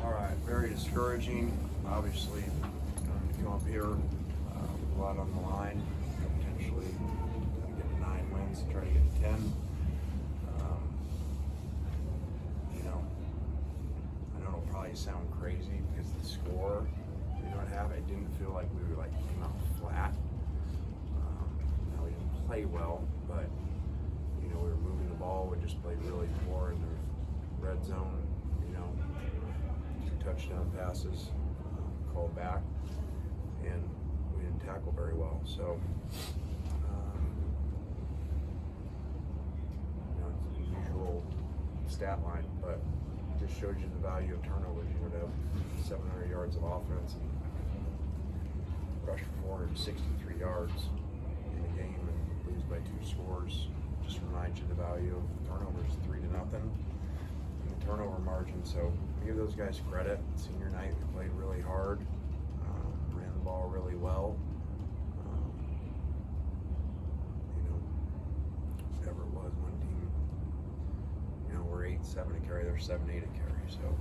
All right, very discouraging. Obviously, to come up here with a lot on the line, potentially get 9 wins, try to get 10. I know it'll probably sound crazy because the score we don't have. It didn't feel like we were came out flat. We didn't play well, but we were moving the ball. We just played really poor in the red zone. 2 touchdown passes called back, and we didn't tackle very well. So, it's an unusual stat line, but it just shows you the value of turnovers. You would have 700 yards of offense and rush for 463 yards in a game and lose by 2 scores. Just reminds you the value of turnovers, 3-0 in the turnover margin. So I give those guys credit. Senior night, they played really hard, ran the ball really well. Whatever it was, one team, we're 8-7 a carry, they're 7-8 a carry. So,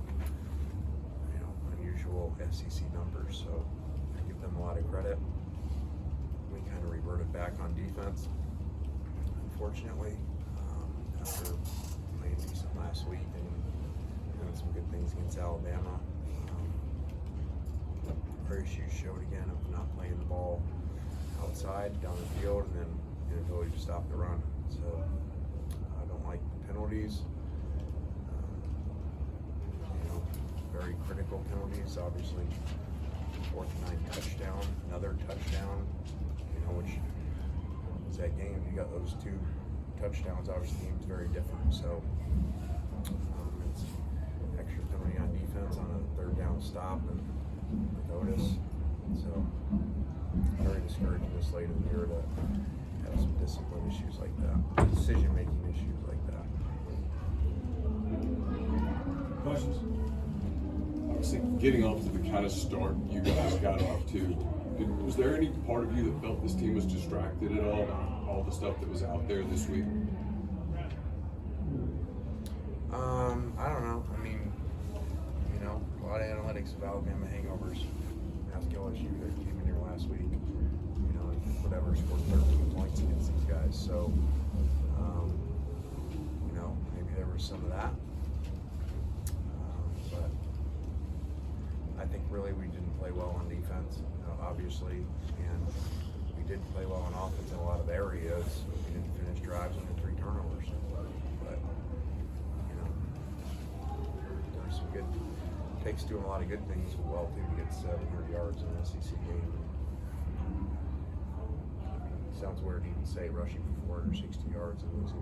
unusual SEC numbers. So I give them a lot of credit. We kind of reverted back on defense, unfortunately, after playing decent last week and doing some good things against Alabama. Our issues showed again of not playing the ball outside, down the field, and then inability to stop the run. So I don't like the penalties. Very critical penalties, obviously. 4th and 9 touchdown, another touchdown, which is that game. You got those 2 touchdowns, obviously the game's very different. So it's extra penalty on defense on a 3rd down stop and notice. So very discouraging this late in the year to have some discipline issues like that, decision-making issues like that. Questions? Obviously, getting off to the kind of start you guys got off to, was there any part of you that felt this team was distracted at all the stuff that was out there this week? I don't know. I mean, a lot of analytics of Alabama hangovers. Ask LSU, they came in here last week, and whatever, scored 13 points against these guys. So, maybe there was some of that. But I think really we didn't play well on defense, obviously, and we did play well on offense in a lot of areas. We didn't finish drives under 3 turnovers. But, there's some good, takes doing a lot of good things well too to get 700 yards in an SEC game. Sounds weird to even say rushing for 460 yards and losing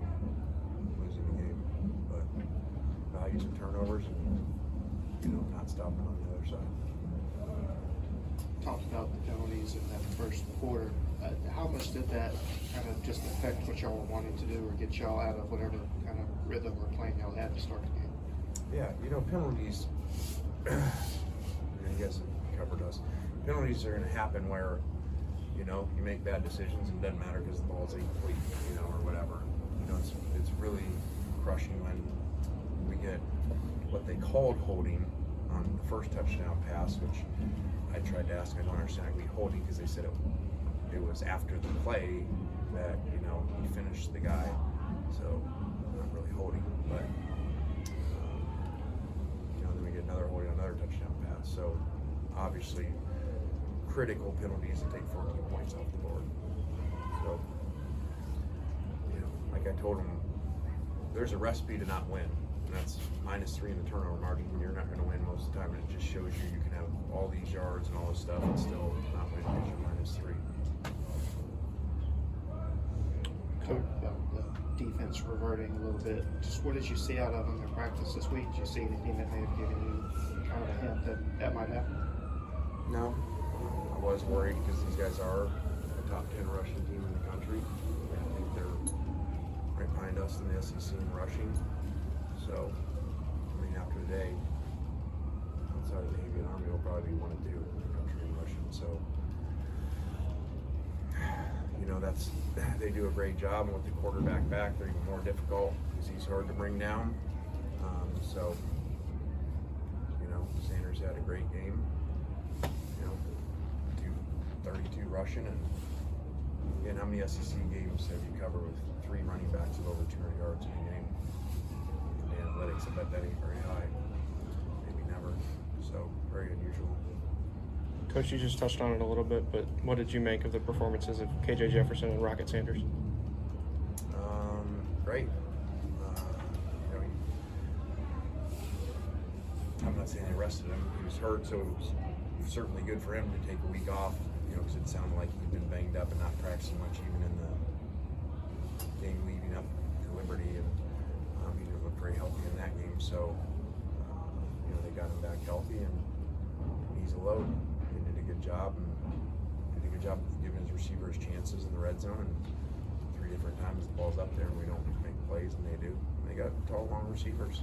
the game, but values of turnovers and not stopping on the other side. Talked about the penalties in that first quarter. How much did that kind of just affect what y'all were wanting to do or get y'all out of whatever kind of rhythm or plan y'all had to start the game? Yeah, penalties, you guys have covered us. Penalties are going to happen where, you make bad decisions and it doesn't matter because the ball's incomplete, or whatever. It's really crushing when we get what they called holding on the first touchdown pass, which I tried to ask. I don't understand how we holding because they said it was after the play that he finished the guy, so not really holding. But then we get another holding, another touchdown pass. So obviously critical penalties that take 14 points off the board. So like I told him, there's a recipe to not win. And that's -3 in the turnover margin when you're not going to win most of the time, and it just shows you can have all these yards and all this stuff and still not win because you're -3. Coach, the defense reverting a little bit. Just what did you see out of them in practice this week? Did you see anything that may have given you kind of a hint that might happen? No, I was worried because these guys are a top 10 rushing team in the country. I think they're right behind us in the SEC in rushing. So, after today, outside of the Navy and Army, will probably be 1 and 2 in the country in rushing. So, they do a great job, and with the quarterback back, they're even more difficult because he's hard to bring down. So, Sanders had a great game. 232 rushing, and again, how many SEC games have you covered with 3 running backs of over 200 yards in a game? The analytics, I bet that ain't very high. Maybe never. So, very unusual. Coach, you just touched on it a little bit, but what did you make of the performances of KJ Jefferson and Rocket Sanders? Great. I'm not saying they rested him. He was hurt, so it was certainly good for him to take a week off, because it sounded like he'd been banged up and not practicing much even in the game leading up to Liberty, and he didn't look very healthy in that game. So, they got him back healthy, and he's a load. They did a good job, and did a good job of giving his receivers chances in the red zone, and 3 different times the ball's up there and we don't make plays, and they do. And they got tall, long receivers,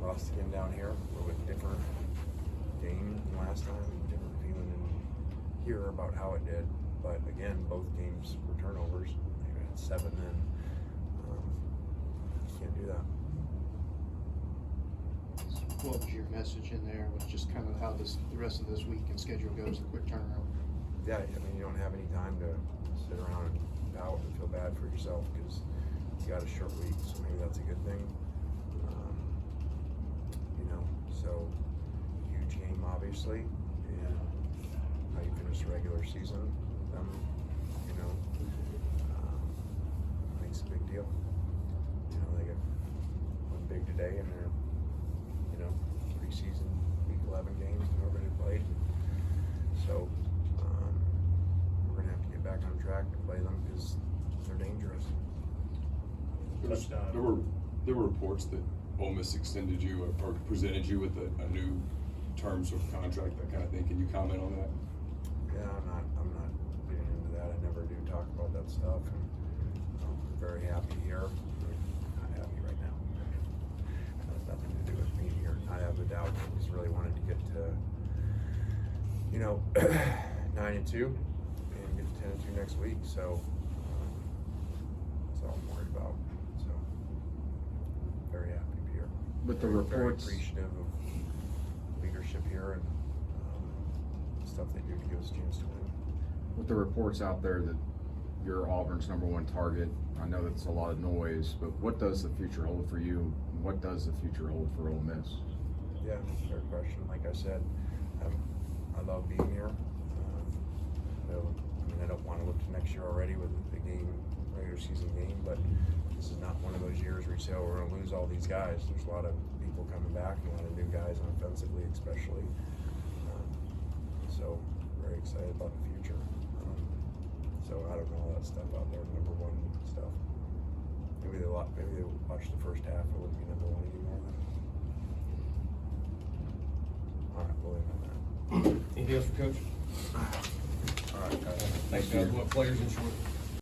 lost again down here. A little bit different game than last time, different feeling in here about how it did. But again, both games were turnovers. They had 7 then. Can't do that. What was your message in there? Was just kind of how the rest of this week and schedule goes, a quick turnaround? Yeah, you don't have any time to sit around and pout and feel bad for yourself because you got a short week, so maybe that's a good thing. So huge game, obviously, and how you finish the regular season with them, makes a big deal. They got one big today, and they're, preseason week 11 games and nobody played. So we're gonna have to get back on track to play them because they're dangerous. There were reports that Ole Miss extended you or presented you with a new terms of contract, that kind of thing. Can you comment on that? Yeah, I'm not getting into that. I never do talk about that stuff. And I'm very happy here. Not happy right now. It has nothing to do with me here. I have the doubt. I just really wanted to get to, 9-2 and get to 10-2 next week. So that's all I'm worried about. So very happy. With the very reports, appreciative of leadership here and stuff they do to give us a chance to win. with the reports out there that you're Auburn's #1 target, I know that's a lot of noise, but what does the future hold for you? What does the future hold for Ole Miss? Yeah, fair question. Like I said, I love being here. I don't want to look to next year already with the regular season game, but this is not one of those years where you say, we're going to lose all these guys. There's a lot of people coming back, and a lot of new guys offensively especially. So very excited about the future. So I don't know all that stuff out there, #1 stuff. Maybe they watch the first half, it wouldn't be #1 anymore. All right, we'll end on that. Anything else for Coach? All right, guys. Thanks, guys. What players in short?